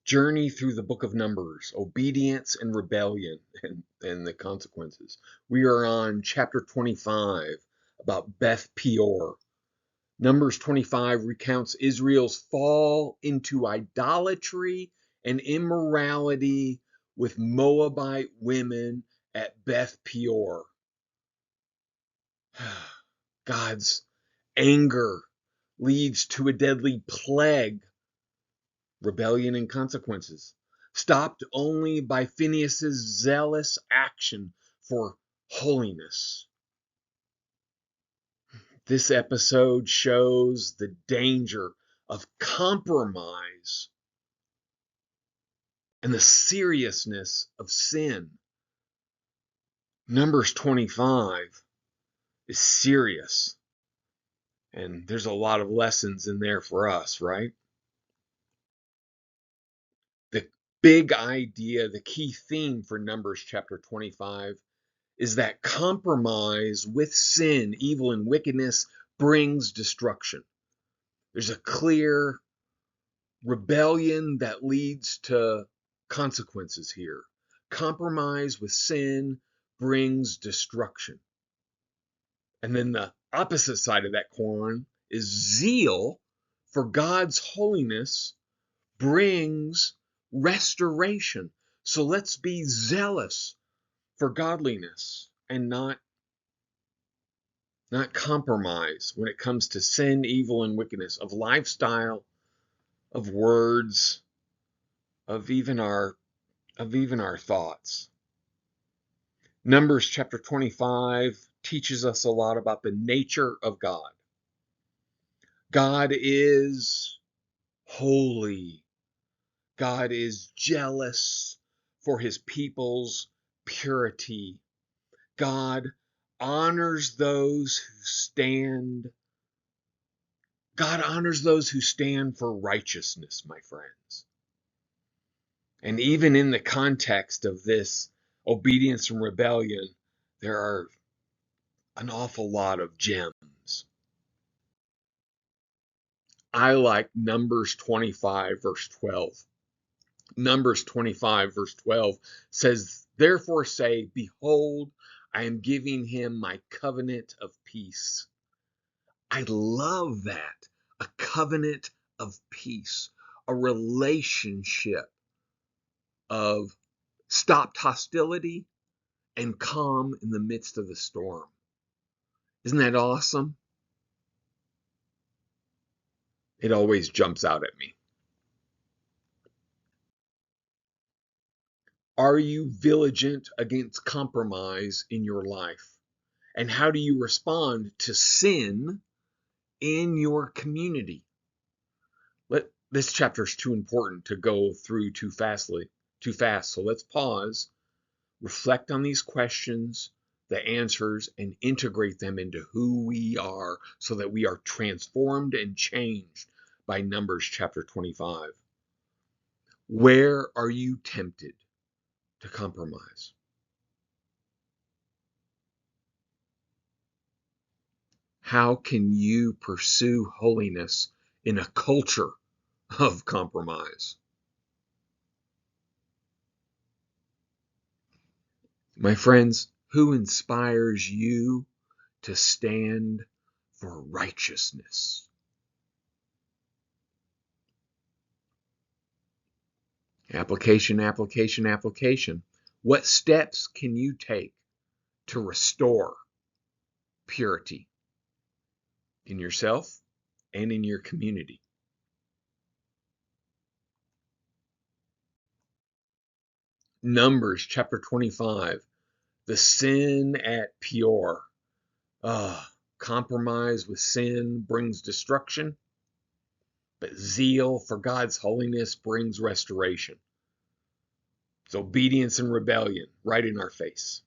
journey through the book of Numbers, obedience and rebellion, and the consequences. We are on chapter 25 about Beth Peor. Numbers 25 recounts Israel's fall into idolatry and immorality with Moabite women at Beth Peor. God's anger leads to a deadly plague, rebellion and consequences, stopped only by Phinehas' zealous action for holiness. This episode shows the danger of compromise and the seriousness of sin. Numbers 25 is serious, and there's a lot of lessons in there for us, right? The big idea, the key theme for Numbers chapter 25 is that compromise with sin, evil, and wickedness brings destruction. There's a clear rebellion that leads to consequences here. Compromise with sin brings destruction. And then the opposite side of that coin is zeal for God's holiness brings restoration. So let's be zealous for godliness and not compromise when it comes to sin, evil, and wickedness, of lifestyle, of words, of even our thoughts. Numbers chapter 25 teaches us a lot about the nature of God. God is holy. God is jealous for his people's purity. God honors those who stand. God honors those who stand for righteousness, my friends. And even in the context of this obedience and rebellion, there are an awful lot of gems. I like Numbers 25, verse 12. Numbers 25, verse 12 says, "Therefore say, behold, I am giving him my covenant of peace." I love that. A covenant of peace, a relationship of stopped hostility and calm in the midst of the storm. Isn't that awesome? It always jumps out at me. Are you vigilant against compromise in your life? And how do you respond to sin in your community? This chapter is too important to go through too fast. So let's pause, reflect on these questions, the answers, and integrate them into who we are so that we are transformed and changed by Numbers chapter 25. Where are you tempted to compromise? How can you pursue holiness in a culture of compromise? My friends, who inspires you to stand for righteousness? Application, application, application. What steps can you take to restore purity in yourself and in your community? Numbers chapter 25, the sin at Peor. Compromise with sin brings destruction, but zeal for God's holiness brings restoration. It's obedience and rebellion right in our face.